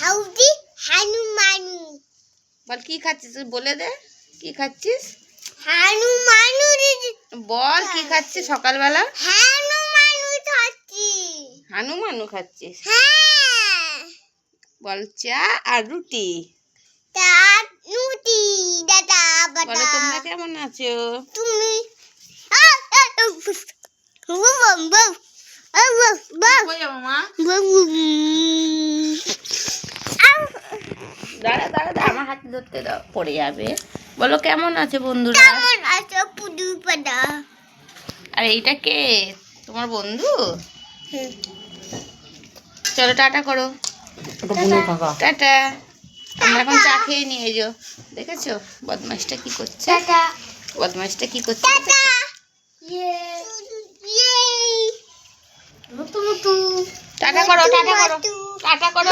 হাউদি হানুমানু। বল কি খাচ্ছিস বলে দে, কি খাচ্ছিস? হানুমানু বল কি খাচ্ছিস সকালবেলা? হানুমানু খাচ্ছি। হানুমানু খাচ্ছিস? হ্যাঁ। বল চা আর রুটি। রুটি দাদা বলো বাবা। তোমরা কেমন আছো? তুমি দাঁড়া দাঁড়া দাঁড়া, আমার হাতে ধরতে দাও, পড়ে যাবে। বলো কেমন আছে বন্ধুরা? কেমন আছো পুদু পাদা? আর এইটা কে, তোমার বন্ধু? চলো টাটা করো। টাটা। আমরা এখন চা খেয়ে নিয়ে যাও। দেখেছো বদমাইশটা কি করছে? টাটা। বদমাইশটা কি করছে? টাটা। টাটা করো, টাটা করো, টাটা করো।